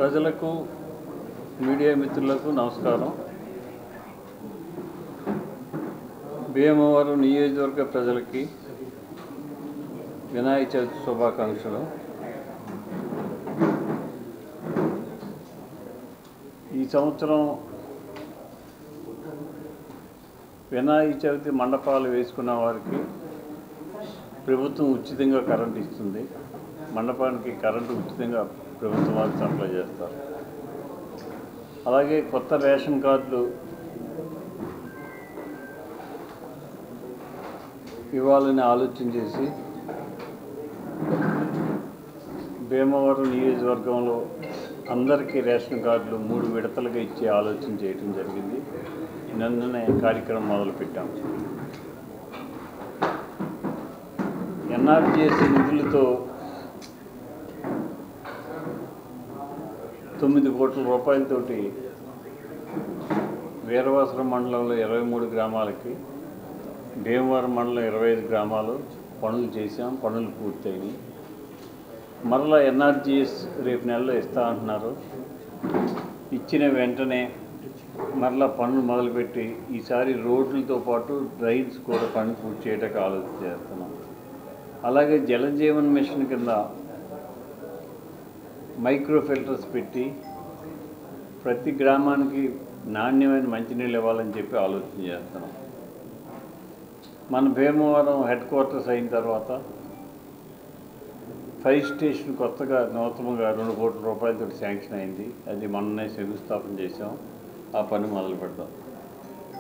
ప్రజలకు మీడియా మిత్రులకు నమస్కారం. భీమవరం నియోజకవర్గ ప్రజలకి వినాయక చవితి శుభాకాంక్షలు. ఈ సంవత్సరం వినాయక చవితి మండపాలు వేసుకున్న వారికి ప్రభుత్వం ఉచితంగా కరెంట్ ఇస్తుంది. మండపానికి కరెంటు ఉచితంగా ప్రభుత్వం వారికి సప్లై చేస్తారు. అలాగే కొత్త రేషన్ కార్డులు ఇవ్వాలని ఆలోచన చేసి భీమవరం నియోజకవర్గంలో అందరికీ రేషన్ కార్డులు 3 విడతలుగా ఇచ్చే ఆలోచన చేయడం జరిగింది. నిన్ననే కార్యక్రమం మొదలుపెట్టాం. ఎన్ఆర్జీఎస్ నిధులతో 9 కోట్ల రూపాయలతోటి వీరవాసరం మండలంలో 23 గ్రామాలకి, భీమవరం మండలం 25 గ్రామాలు పనులు చేశాం. పనులు పూర్తయినాయి. మరలా ఎన్ఆర్జీఎస్ రేపు నెలలో ఇస్తా అంటున్నారు. ఇచ్చిన వెంటనే మరలా పనులు మొదలుపెట్టి ఈసారి రోడ్లతో పాటు డ్రైన్స్ కూడా పనులు పూర్తి చేయడానికి ఆలోచన చేస్తున్నాం. అలాగే జలజీవన్ మిషన్ కింద మైక్రో ఫిల్టర్స్ పెట్టి ప్రతి గ్రామానికి నాణ్యమైన మంచినీళ్ళు ఇవ్వాలని చెప్పి ఆలోచన చేస్తున్నాం. మన భీమవరం హెడ్ క్వార్టర్స్ అయిన తర్వాత ఫైర్ స్టేషన్ కొత్తగా నూతనంగా 2 కోట్ల రూపాయలతో శాంక్షన్ అయింది. అది మొన్ననే శంకుస్థాపన చేసాం. ఆ పని మొదలు పెడతాం.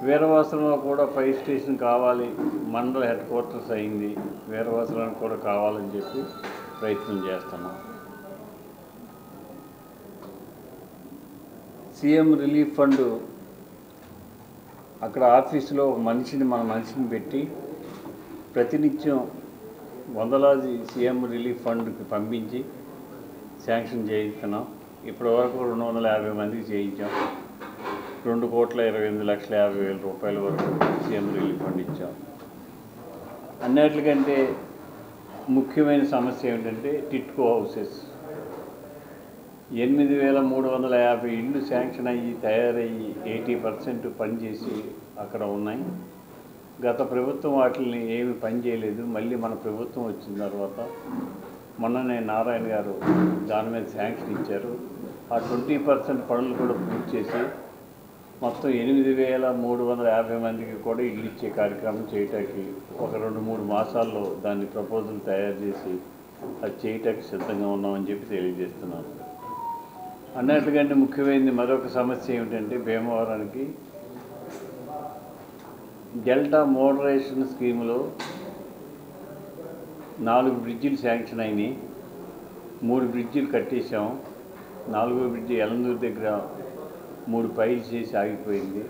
వీరవాసరంలో కూడా ఫైర్ స్టేషన్ కావాలి, మండల హెడ్ క్వార్టర్స్ అయింది, వీరవాసరానికి కూడా కావాలని చెప్పి ప్రయత్నం చేస్తున్నాం. సీఎం రిలీఫ్ ఫండ్ అక్కడ ఆఫీసులో మన మనిషిని పెట్టి ప్రతినిత్యం వందలాది సీఎం రిలీఫ్ ఫండ్కి పంపించి శాంక్షన్ చేయిస్తున్నాం. ఇప్పటి వరకు 250 మందికి చేయించాం. 2,28,50,000 రూపాయల వరకు సీఎం రిలీఫ్ ఫండ్ ఇచ్చాం. అన్నిటికంటే ముఖ్యమైన సమస్య ఏమిటంటే టిట్కో హౌసెస్. 8,350 ఇళ్ళు శాంక్షన్ అయ్యి తయారయ్యి 80% పనిచేసి అక్కడ ఉన్నాయి. గత ప్రభుత్వం వాటిని ఏమి పని చేయలేదు. మళ్ళీ మన ప్రభుత్వం వచ్చిన తర్వాత మొన్ననే నారాయణ గారు దాని మీద శాంక్షన్ ఇచ్చారు. ఆ 20% పనులు కూడా పూర్తి చేసి మొత్తం 8,350 మందికి కూడా ఇల్లు ఇచ్చే కార్యక్రమం చేయటానికి ఒక 2-3 మాసాల్లో దాన్ని ప్రపోజల్ తయారు చేసి అది చేయటానికి సిద్ధంగా ఉన్నామని చెప్పి తెలియజేస్తున్నాను. అన్నిటికంటే ముఖ్యమైనది మరొక సమస్య ఏమిటంటే భీమవరానికి డెల్టా మోడరేషన్ స్కీములో 4 బ్రిడ్జిలు శాంక్షన్ అయినాయి. 3 బ్రిడ్జిలు కట్టేశాం. 4వ బ్రిడ్జి ఎలందూరు దగ్గర 3 పైలు చేసి ఆగిపోయింది.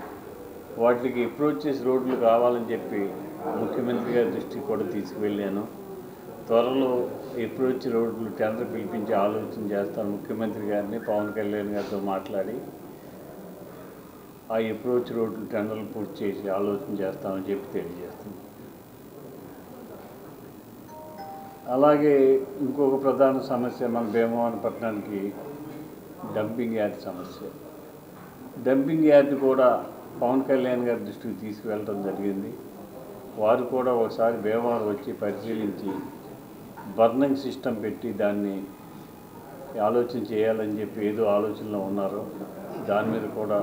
వాటికి అప్రోచెస్ రోడ్లు కావాలని చెప్పి ముఖ్యమంత్రి గారి దృష్టికి కూడా తీసుకువెళ్ళాను. త్వరలో అప్రోచ్ రోడ్లు టెండర్ పిలిపించే ఆలోచన చేస్తాను. ముఖ్యమంత్రి గారిని పవన్ కళ్యాణ్ గారితో మాట్లాడి ఆ అప్రోచ్ రోడ్లు టెండర్లు పూర్తి చేసి ఆలోచన చేస్తామని చెప్పి తెలియజేస్తున్నాను. అలాగే ఇంకొక ప్రధాన సమస్య మన భీమవరం పట్టణానికి డంపింగ్ యార్డ్ సమస్య. డంపింగ్ యార్డ్ కూడా పవన్ కళ్యాణ్ గారి దృష్టికి తీసుకువెళ్ళడం జరిగింది. వారు కూడా ఒకసారి భీమవరం వచ్చి పరిశీలించి బర్నింగ్ సిస్టమ్ పెట్టి దాన్ని ఆలోచన చేయాలని చెప్పి ఏదో ఆలోచనలో ఉన్నారో దాని మీద కూడా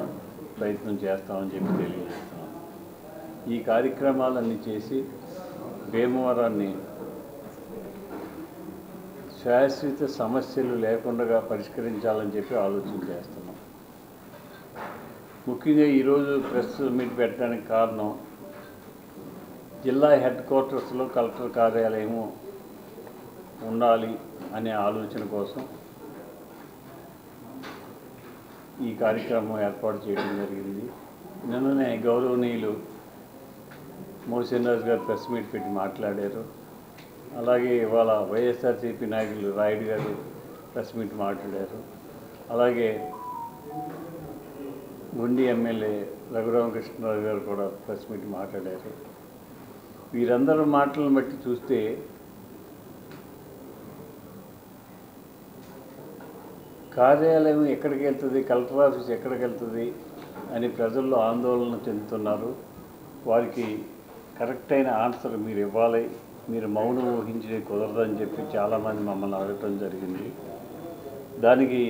ప్రయత్నం చేస్తామని చెప్పి తెలియజేస్తున్నాం. ఈ కార్యక్రమాలన్నీ చేసి భీమవరాన్ని శాశ్వత సమస్యలు లేకుండా పరిష్కరించాలని చెప్పి ఆలోచన చేస్తున్నాం. ముఖ్యంగా ఈరోజు ప్రెస్ మీట్ పెట్టడానికి కారణం జిల్లా హెడ్ క్వార్టర్స్లో కలెక్టర్ కార్యాలయము ఉండాలి అనే ఆలోచన కోసం ఈ కార్యక్రమం ఏర్పాటు చేయడం జరిగింది. నిన్ననే గౌరవనీయులు మోహన్ రాజు గారు ప్రెస్ మీట్ పెట్టి మాట్లాడారు. అలాగే ఇవాళ వైఎస్ఆర్సీపీ నాయకులు రాయుడు గారు ప్రెస్ మీట్ మాట్లాడారు. అలాగే గుండి ఎమ్మెల్యే రఘురామకృష్ణరాజు గారు కూడా ప్రెస్ మీట్ మాట్లాడారు. వీరందరూ మాటలను బట్టి చూస్తే కార్యాలయం ఎక్కడికి వెళ్తుంది, కలెక్టర్ ఆఫీస్ ఎక్కడికి వెళ్తుంది అని ప్రజల్లో ఆందోళన చెందుతున్నారు. వారికి కరెక్ట్ అయిన ఆన్సర్ మీరు ఇవ్వాలి. మీరు మౌనం ఊహించి కుదరదని చెప్పి చాలామంది మమ్మల్ని అడగటం జరిగింది. దానికి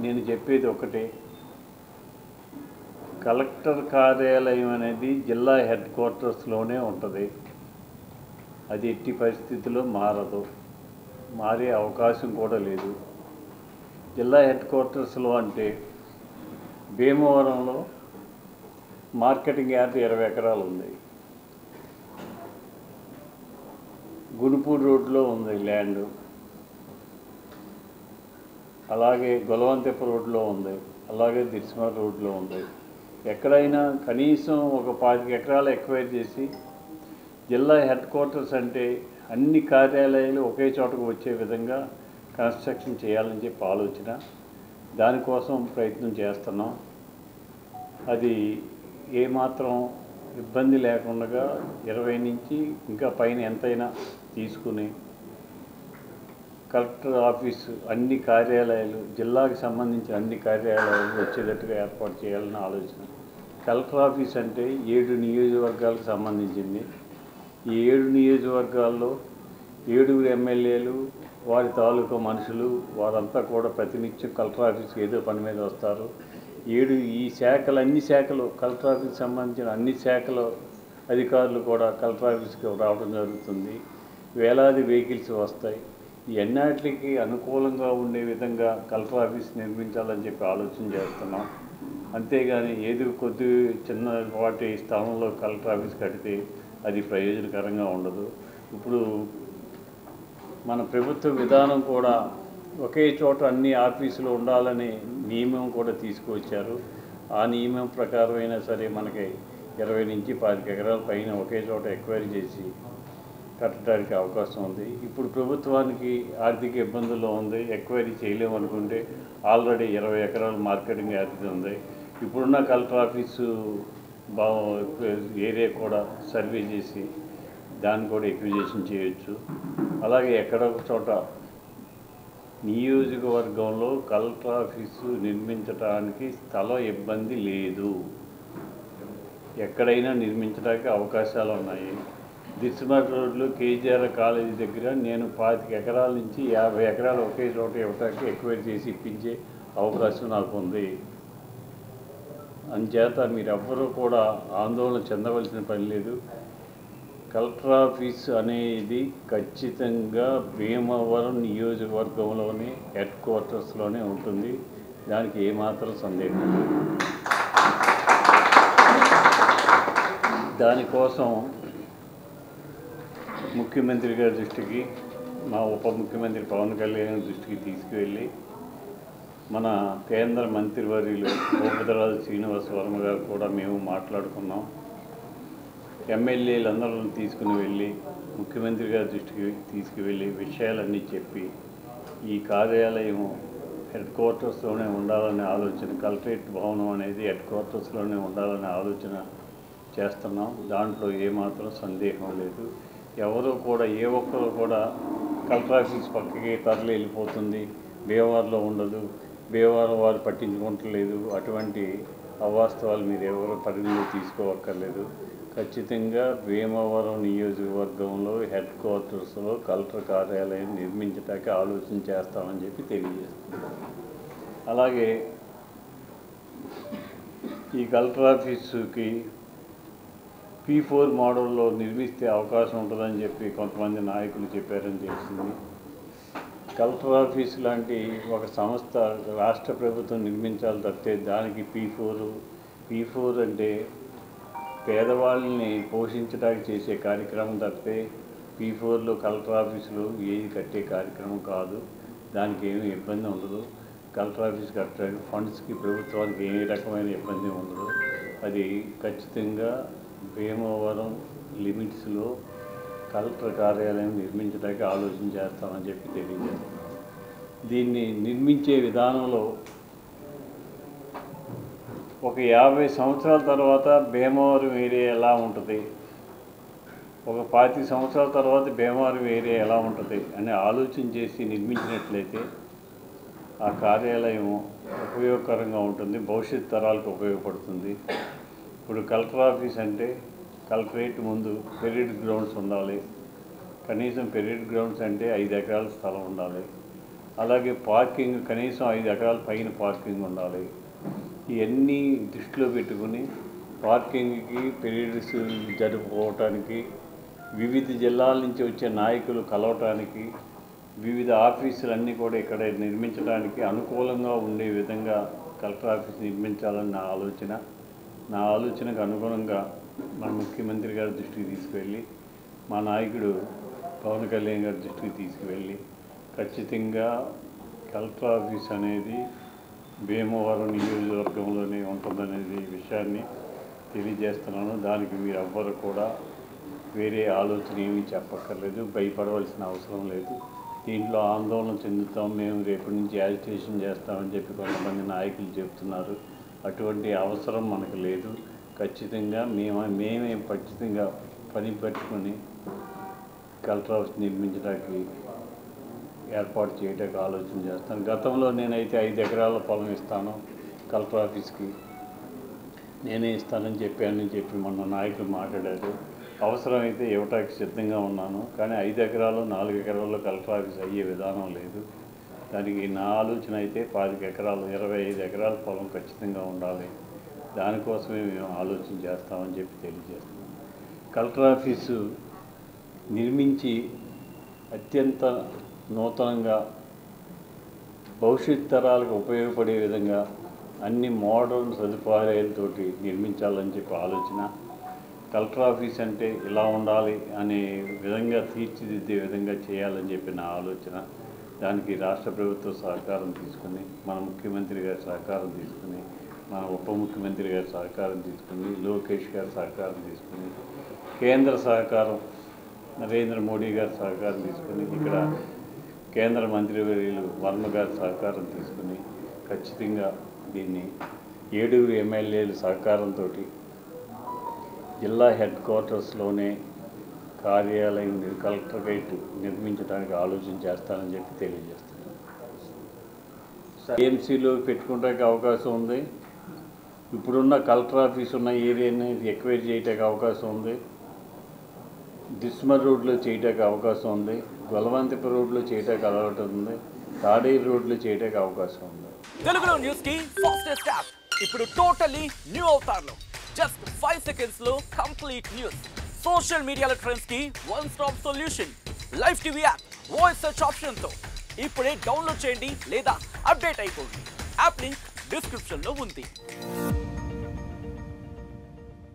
నేను చెప్పేది ఒకటే, కలెక్టర్ కార్యాలయం అనేది జిల్లా హెడ్ క్వార్టర్స్లోనే ఉంటుంది. అది ఎట్టి పరిస్థితుల్లో మారదు, మారే అవకాశం కూడా లేదు. జిల్లా హెడ్ క్వార్టర్స్లో అంటే భీమవరంలో మార్కెటింగ్ యార్డ్ 20 ఎకరాలు ఉంది, గునుపూడి రోడ్లో ఉంది ల్యాండ్, అలాగే గొలవంతెప్ప రోడ్లో ఉంది, అలాగే దిర్శమ రోడ్లో ఉంది. ఎక్కడైనా కనీసం ఒక 25 ఎకరాలు ఎక్వైర్ చేసి జిల్లా హెడ్ క్వార్టర్స్ అంటే అన్ని కార్యాలయాలు ఒకే చోటకు వచ్చే విధంగా కన్స్ట్రక్షన్ చేయాలని చెప్పి ఆలోచన. దానికోసం ప్రయత్నం చేస్తున్నాం. అది ఏమాత్రం ఇబ్బంది లేకుండా 20 నుంచి ఇంకా పైన ఎంతైనా తీసుకుని కలెక్టర్ ఆఫీసు అన్ని కార్యాలయాలు, జిల్లాకు సంబంధించిన అన్ని కార్యాలయాలు వచ్చేటట్టుగా ఏర్పాటు చేయాలని ఆలోచన. కలెక్టర్ ఆఫీస్ అంటే 7 నియోజకవర్గాలకు సంబంధించింది. ఈ 7 నియోజకవర్గాల్లో 7 ఎమ్మెల్యేలు, వారి తాలూకా మనుషులు, వారంతా కూడా ప్రతినిత్యం కలెక్టర్ ఆఫీస్కి ఏదో పని మీద వస్తారు. ఈ శాఖలు, అన్ని శాఖలు, కలెక్టర్ ఆఫీస్కి సంబంధించిన అన్ని శాఖల అధికారులు కూడా కలెక్టర్ ఆఫీస్కి రావడం జరుగుతుంది. వేలాది వెహికల్స్ వస్తాయి. ఈ ఎన్నాటికి అనుకూలంగా ఉండే విధంగా కలెక్టర్ ఆఫీస్ నిర్మించాలని చెప్పి ఆలోచన చేస్తున్నాం. అంతేగాని ఏదో కొద్ది చిన్నపాటి స్థలంలో కలెక్టర్ ఆఫీస్ కడితే అది ప్రయోజనకరంగా ఉండదు. ఇప్పుడు మన ప్రభుత్వ విధానం కూడా ఒకే చోట అన్ని ఆఫీసులు ఉండాలని నియమం కూడా తీసుకువచ్చారు. ఆ నియమం ప్రకారం అయినా సరే మనకి 20 నుంచి 25 ఎకరాల పైన ఒకే చోట ఎక్వైరీ చేసి కట్టడానికి అవకాశం ఉంది. ఇప్పుడు ప్రభుత్వానికి ఆర్థిక ఇబ్బందుల్లో ఉంది, ఎక్వైరీ చేయలేము అనుకుంటే ఆల్రెడీ 20 ఎకరాలు మార్కెటింగ్ యార్డ్ ఉంది. ఇప్పుడున్న కలెక్టర్ ఆఫీసు ఏరియా కూడా సర్వే చేసి దాన్ని కూడా ఎక్విజిషన్ చేయొచ్చు. అలాగే ఎక్కడొక చోట నియోజకవర్గంలో కలెక్టర్ ఆఫీసు నిర్మించడానికి స్థల ఇబ్బంది లేదు, ఎక్కడైనా నిర్మించడానికి అవకాశాలు ఉన్నాయి. దిర్శమట్ రోడ్లో కేజీఆర్ కాలేజీ దగ్గర నేను 25 ఎకరాల నుంచి 50 ఎకరాలు ఒకే చోట ఇవ్వటానికి ఎక్వైరీ చేసి ఇప్పించే అవకాశం నాకు ఉంది. అందుచేత మీరెవ్వరూ కూడా ఆందోళన చెందవలసిన పని లేదు. కలెక్టర్ ఆఫీస్ అనేది ఖచ్చితంగా భీమవరం నియోజకవర్గంలోనే హెడ్ క్వార్టర్స్లోనే ఉంటుంది. దానికి ఏమాత్రం సందేహం లేదు. దానికోసం ముఖ్యమంత్రి గారి దృష్టికి, మా ఉప ముఖ్యమంత్రి పవన్ కళ్యాణ్ దృష్టికి తీసుకువెళ్ళి మన కేంద్ర మంత్రివర్యులు భూపతిరాజు శ్రీనివాస వర్మ గారు కూడా మేము మాట్లాడుకున్నాం. ఎమ్మెల్యేలందరూ తీసుకుని వెళ్ళి ముఖ్యమంత్రి గారి దృష్టికి తీసుకువెళ్ళి విషయాలన్నీ చెప్పి ఈ కార్యాలయం హెడ్ క్వార్టర్స్లోనే ఉండాలనే ఆలోచన, కలెక్టరేట్ భవనం అనేది హెడ్ క్వార్టర్స్లోనే ఉండాలనే ఆలోచన చేస్తున్నాం. దాంట్లో ఏమాత్రం సందేహం లేదు. ఎవరు కూడా, ఏ ఒక్కరు కూడా కలెక్టర్ ఆఫీస్ పక్కకి తరలి వెళ్ళిపోతుంది, భీమవరంలో ఉండదు, భీమవరం వారు పట్టించుకుంటలేదు, అటువంటి అవాస్తవాలు మీరు ఎవరు పరిగణలో తీసుకోవక్కర్లేదు. ఖచ్చితంగా భీమవరం నియోజకవర్గంలో హెడ్ క్వార్టర్స్లో కలెక్టర్ కార్యాలయం నిర్మించడానికి ఆలోచన చేస్తామని చెప్పి తెలియజేస్తున్నాం. అలాగే ఈ కలెక్టర్ ఆఫీసుకి P4 మోడల్లో నిర్మిస్తే అవకాశం ఉంటుందని చెప్పి కొంతమంది నాయకులు చెప్పారని తెలిసింది. కలెక్టర్ ఆఫీస్ లాంటి ఒక సంస్థ రాష్ట్ర ప్రభుత్వం నిర్మించాలి తప్పితే దానికి P4 అంటే పేదవాళ్ళని పోషించడానికి చేసే కార్యక్రమం తప్పితే P4లో కలెక్టర్ ఆఫీసులు ఏది కట్టే కార్యక్రమం కాదు. దానికి ఏమీ ఇబ్బంది ఉండదు. కలెక్టర్ ఆఫీస్ కట్టడానికి ఫండ్స్కి ప్రభుత్వానికి ఏ రకమైన ఇబ్బంది ఉండదు. అది ఖచ్చితంగా భీమవరం లిమిట్స్లో కలెక్టర్ కార్యాలయం నిర్మించడానికి ఆలోచన చేస్తామని చెప్పి తెలియజేస్తాం. దీన్ని నిర్మించే విధానంలో ఒక 50 సంవత్సరాల తర్వాత భీమవరం ఏరియా ఎలా ఉంటుంది, ఒక 25 సంవత్సరాల తర్వాత భీమవరం ఏరియా ఎలా ఉంటుంది అని ఆలోచన చేసి నిర్మించినట్లయితే ఆ కార్యాలయం ఉపయోగకరంగా ఉంటుంది, భవిష్యత్ తరాలకు ఉపయోగపడుతుంది. ఇప్పుడు కలెక్టర్ ఆఫీస్ అంటే కలెక్టరేట్ ముందు పెరేడ్ గ్రౌండ్స్ ఉండాలి, కనీసం పెరేడ్ గ్రౌండ్స్ అంటే 5 ఎకరాల స్థలం ఉండాలి. అలాగే పార్కింగ్ కనీసం 5 ఎకరాల పైన పార్కింగ్ ఉండాలి. ఇవన్నీ దృష్టిలో పెట్టుకుని పార్కింగ్కి, పెరేడ్స్ జరుపుకోవటానికి, వివిధ జిల్లాల నుంచి వచ్చే నాయకులు కలవటానికి, వివిధ ఆఫీసులన్నీ కూడా ఇక్కడ నిర్మించడానికి అనుకూలంగా ఉండే విధంగా కలెక్టర్ ఆఫీస్ నిర్మించాలని నా ఆలోచనకు అనుగుణంగా మన ముఖ్యమంత్రి గారి దృష్టికి తీసుకువెళ్ళి, మా నాయకుడు పవన్ కళ్యాణ్ గారి దృష్టికి తీసుకువెళ్ళి ఖచ్చితంగా కలెక్టర్ ఆఫీస్ అనేది భీమవరం నియోజకవర్గంలోనే ఉంటుందనేది విషయాన్ని తెలియజేస్తున్నాను. దానికి మీరు ఎవ్వరు కూడా వేరే ఆలోచన ఏమీ చెప్పక్కర్లేదు, భయపడవలసిన అవసరం లేదు. దీంట్లో ఆందోళన చెందుతాం, మేము రేపటి నుంచి యాజిటేషన్ చేస్తామని చెప్పి కొంతమంది నాయకులు చెప్తున్నారు. అటువంటి అవసరం మనకు లేదు. ఖచ్చితంగా మేమే ఖచ్చితంగా పని పట్టుకొని కలెక్టర్ ఆఫీస్ నిర్మించడానికి ఏర్పాటు చేయడానికి ఆలోచన చేస్తాను. గతంలో నేనైతే 5 ఎకరాల పొలం ఇస్తాను కలెక్టర్ ఆఫీస్కి, నేనే ఇస్తానని చెప్పి మొన్న నాయకులు మాట్లాడారు. అవసరమైతే ఇవ్వటానికి సిద్ధంగా ఉన్నాను. కానీ 5 ఎకరాలు 4 ఎకరాల్లో కలెక్టర్ ఆఫీస్ అయ్యే విధానం లేదు. దానికి నా ఆలోచన అయితే 25 ఎకరాలు 25 ఎకరాల పొలం ఖచ్చితంగా ఉండాలి. దానికోసమే మేము ఆలోచన చేస్తామని చెప్పి తెలియజేస్తున్నాం. కలెక్టర్ ఆఫీసు నిర్మించి అత్యంత నూతనంగా భవిష్యత్ తరాలకు ఉపయోగపడే విధంగా అన్ని మోడర్న్ సదుపాయాలతోటి నిర్మించాలని చెప్పి ఆలోచన. కలెక్టర్ ఆఫీస్ అంటే ఇలా ఉండాలి అనే విధంగా తీర్చిదిద్దే విధంగా చేయాలని చెప్పి నా ఆలోచన. దానికి రాష్ట్ర ప్రభుత్వ సహకారం తీసుకుని, మన ముఖ్యమంత్రి గారి సహకారం తీసుకుని, మన ఉప ముఖ్యమంత్రి గారి సహకారం తీసుకుని, లోకేష్ గారి సహకారం తీసుకుని, కేంద్ర సహకారం నరేంద్ర మోడీ గారి సహకారం తీసుకుని, ఇక్కడ కేంద్ర మంత్రివర్యులు వర్మ గారి సహకారం తీసుకుని ఖచ్చితంగా దీన్ని 7 ఎమ్మెల్యేల సహకారంతో జిల్లా హెడ్ క్వార్టర్స్లోనే కార్యాలయం కలెక్టరేట్ నిర్మించడానికి ఆలోచన చేస్తానని చెప్పి తెలియజేస్తున్నాను. ఏఎంసీలో పెట్టుకోవడానికి అవకాశం ఉంది. ఇప్పుడున్న కలెక్టర్ ఆఫీస్ ఉన్న ఏరియాని ఎక్వైర్ చేయడానికి అవకాశం ఉంది. దిస్మర్ రోడ్లో చేయడానికి అవకాశం ఉంది. గొలవంతిప రోడ్లో చేయడానికి అలవాటు ఉంది. తాడేరు రోడ్లో చేయడానికి అవకాశం ఉంది. తెలుగులో న్యూస్ కి ఫాస్టెస్ట్ యాప్ ఇప్పుడు టోటల్లీ న్యూ అవతార్లో జస్ట్ 5 seconds లో కంప్లీట్ న్యూస్. సోషల్ మీడియాలో ట్రెండ్స్ కి one stop solution. Live TV app voice search option తో ఇప్పుడే డౌన్లోడ్ చేయండి లేదా అప్డేట్ అయిపోండి. యాప్ లింక్ డిస్క్రిప్షన్ లో ఉంది.